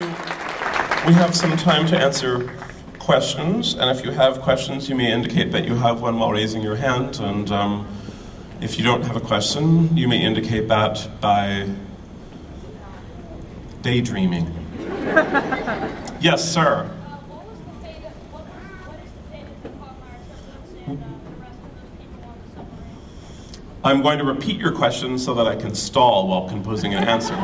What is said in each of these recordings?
We have some time to answer questions, and if you have questions, you may indicate that you have one while raising your hand, and if you don't have a question, you may indicate that by daydreaming. Yes, sir. I'm going to repeat your question so that I can stall while composing an answer.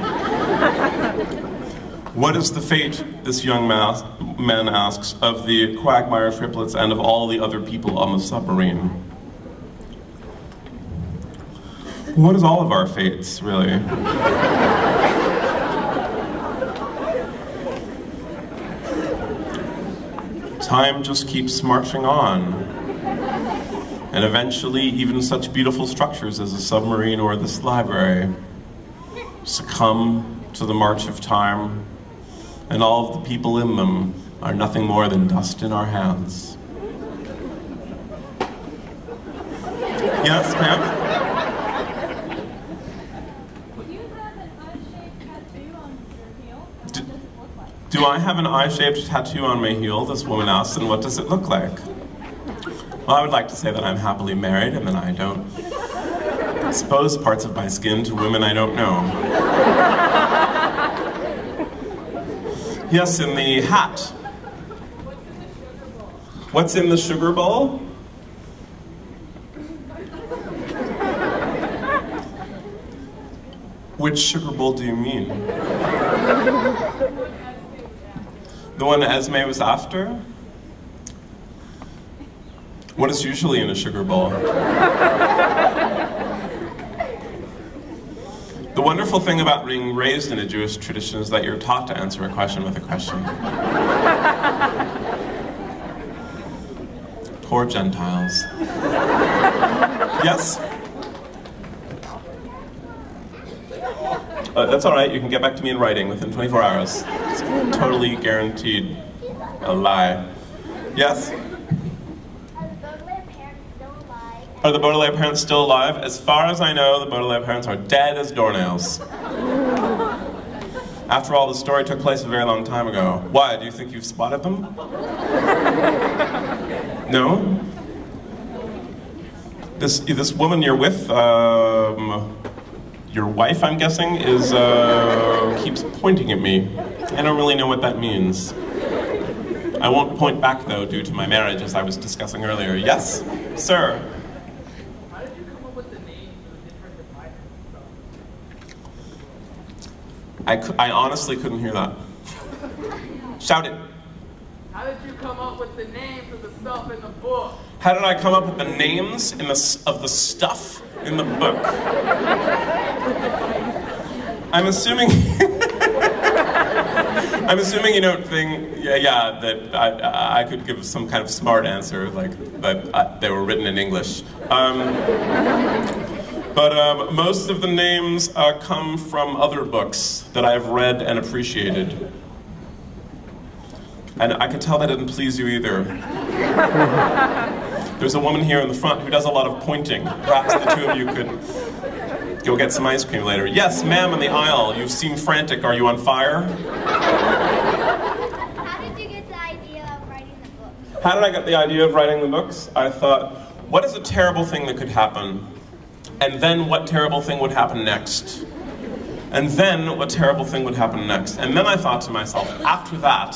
What is the fate, this young man asks, of the Quagmire triplets and of all the other people on the submarine? What is all of our fates, really? Time just keeps marching on. And eventually, even such beautiful structures as a submarine or this library succumb to the march of time, and all of the people in them are nothing more than dust in our hands. Yes, ma'am? Do you have an eye-shaped tattoo on your heel? What does it look like? Do I have an eye-shaped tattoo on my heel? This woman asks, and what does it look like? Well, I would like to say that I'm happily married and that I don't expose parts of my skin to women I don't know. Yes, in the hat. What's in the sugar bowl? Which sugar bowl do you mean? The one Esme was after? What is usually in a sugar bowl? The wonderful thing about being raised in a Jewish tradition is that you're taught to answer a question with a question. Poor Gentiles. Yes? That's all right, you can get back to me in writing within 24 hours. It's totally guaranteed. A lie. Yes? Are the Baudelaire parents still alive? As far as I know, the Baudelaire parents are dead as doornails. After all, the story took place a very long time ago. Why? Do you think you've spotted them? No? This woman you're with, your wife, I'm guessing, keeps pointing at me. I don't really know what that means. I won't point back, though, due to my marriage, as I was discussing earlier. Yes, sir? I honestly couldn't hear that. Shout it. How did you come up with the names of the stuff in the book? How did I come up with the names of the stuff in the book? I'm assuming you don't think, that I could give some kind of smart answer, like that they were written in English. But most of the names come from other books that I've read and appreciated. And I could tell that didn't please you either. There's a woman here in the front who does a lot of pointing. Perhaps the two of you could go get some ice cream later. Yes, ma'am, in the aisle. You seem frantic. Are you on fire? How did you get the idea of writing the books? How did I get the idea of writing the books? I thought, what is a terrible thing that could happen? And then what terrible thing would happen next? And then what terrible thing would happen next? And then I thought to myself, after that,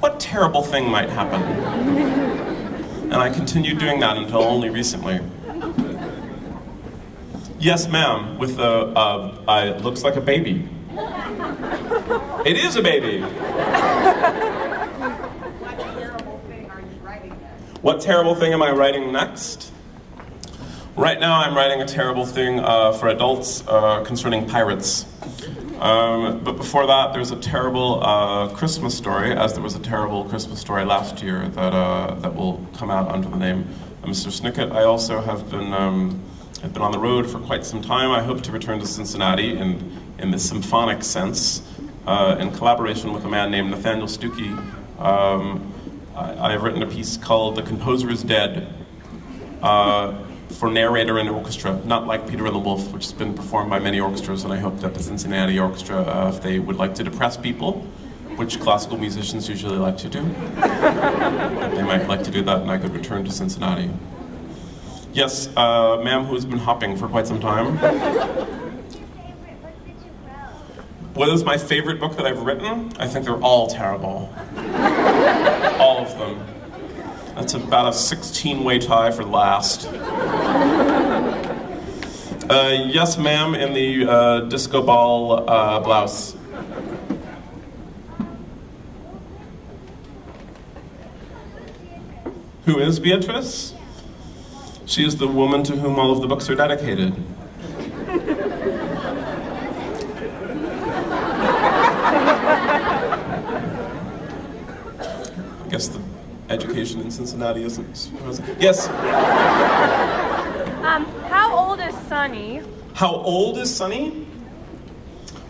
what terrible thing might happen? And I continued doing that until only recently. Yes, ma'am, with it looks like a baby. It is a baby. What terrible thing are you writing next? What terrible thing am I writing next? Right now I'm writing a terrible thing for adults concerning pirates. But before that, there's a terrible Christmas story, as there was a terrible Christmas story last year that will come out under the name of Mr. Snicket. I also have been on the road for quite some time. I hope to return to Cincinnati in the symphonic sense, in collaboration with a man named Nathaniel Stuckey. I have written a piece called "The Composer is Dead." for narrator and orchestra, not like Peter and the Wolf, which has been performed by many orchestras, and I hope that the Cincinnati Orchestra, if they would like to depress people, which classical musicians usually like to do, they might like to do that, and I could return to Cincinnati. Yes, ma'am, who's been hopping for quite some time. What is my favorite book that I've written? I think they're all terrible. All of them. That's about a 16-way tie for last. Yes, ma'am, in the disco ball blouse. Who is Beatrice? She is the woman to whom all of the books are dedicated. I guess the education in Cincinnati isn't. Yes? How old is Sonny? How old is Sonny?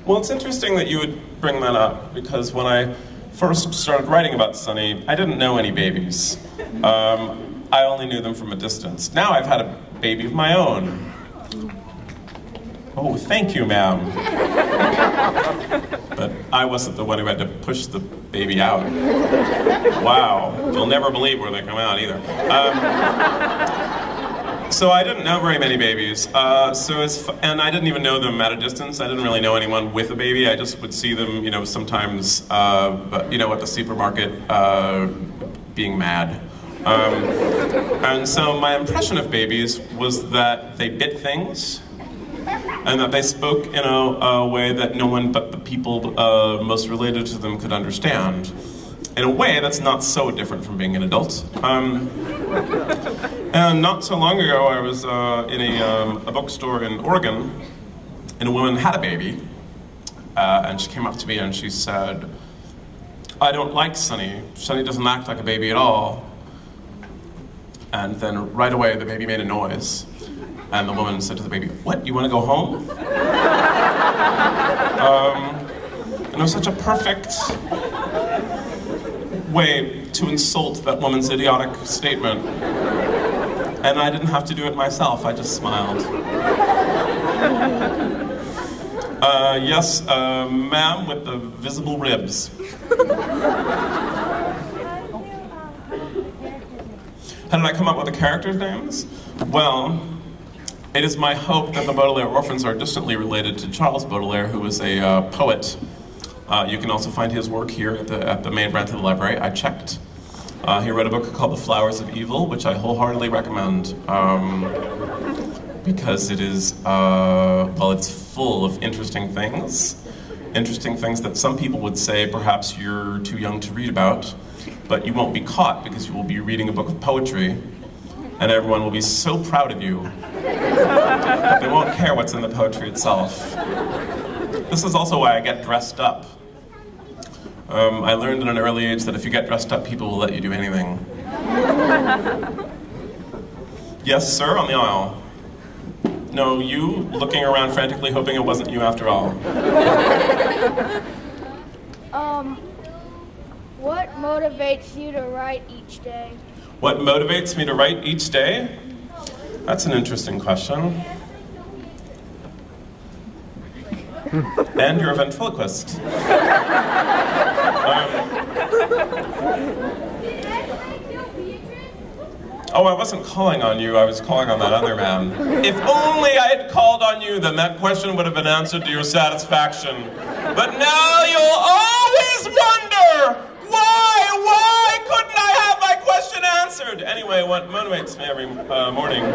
Well, it's interesting that you would bring that up, because when I first started writing about Sonny, I didn't know any babies. I only knew them from a distance. Now I've had a baby of my own. Oh, thank you, ma'am. But I wasn't the one who had to push the baby out. Wow, you'll never believe where they come out either. So I didn't know very many babies. And I didn't even know them at a distance. I didn't really know anyone with a baby. I just would see them, sometimes, at the supermarket, being mad. And so my impression of babies was that they bit things, and that they spoke in a way that no one but the people most related to them could understand. In a way that's not so different from being an adult. And not so long ago, I was in a bookstore in Oregon, and a woman had a baby, and she came up to me and she said, "I don't like Sonny. Sonny doesn't act like a baby at all." And then right away, the baby made a noise. And the woman said to the baby, "What, you want to go home?" And it was such a perfect way to insult that woman's idiotic statement. And I didn't have to do it myself, I just smiled. Yes, ma'am with the visible ribs. How did I come up with the characters' names? Well, it is my hope that the Baudelaire orphans are distantly related to Charles Baudelaire, who was a poet. You can also find his work here at the main branch of the library. I checked. He wrote a book called The Flowers of Evil, which I wholeheartedly recommend, because it is, it's full of interesting things that some people would say perhaps you're too young to read about, but you won't be caught because you will be reading a book of poetry, and everyone will be so proud of you that they won't care what's in the poetry itself. This is also why I get dressed up. I learned at an early age that if you get dressed up, people will let you do anything. Yes, sir, on the aisle. No, you, looking around frantically, hoping it wasn't you after all. What motivates you to write each day? What motivates me to write each day? That's an interesting question. And you're a ventriloquist. Oh, I wasn't calling on you, I was calling on that other man. If only I had called on you, then that question would have been answered to your satisfaction. But now you'll always wonder, why couldn't I have my question answered? Anyway, what motivates me every morning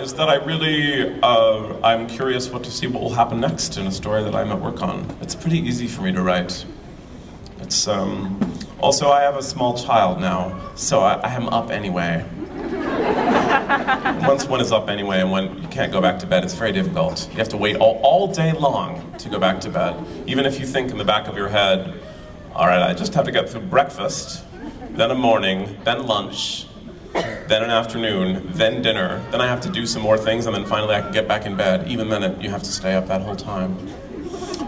is that I really, I'm curious to see what will happen next in a story that I'm at work on. It's pretty easy for me to write. It's, also I have a small child now, so I am up anyway. Once one is up anyway and when you can't go back to bed, it's very difficult. You have to wait all day long to go back to bed. Even if you think in the back of your head, all right, I just have to get through breakfast, then a morning, then lunch, then an afternoon, then dinner, then I have to do some more things, and then finally I can get back in bed. Even then, you have to stay up that whole time.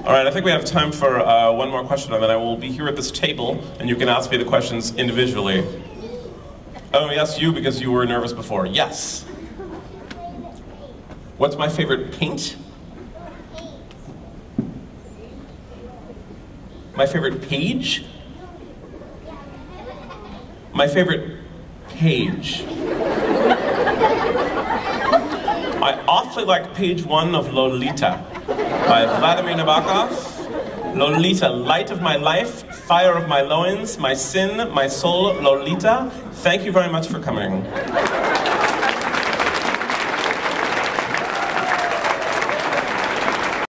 All right, I think we have time for one more question, and then I will be here at this table, and you can ask me the questions individually. Oh, yes, you, because you were nervous before. Yes. What's my favorite paint? My favorite page? My favorite page. I awfully like page 1 of Lolita by Vladimir Nabokov. Lolita, light of my life, fire of my loins, my sin, my soul, Lolita. Thank you very much for coming.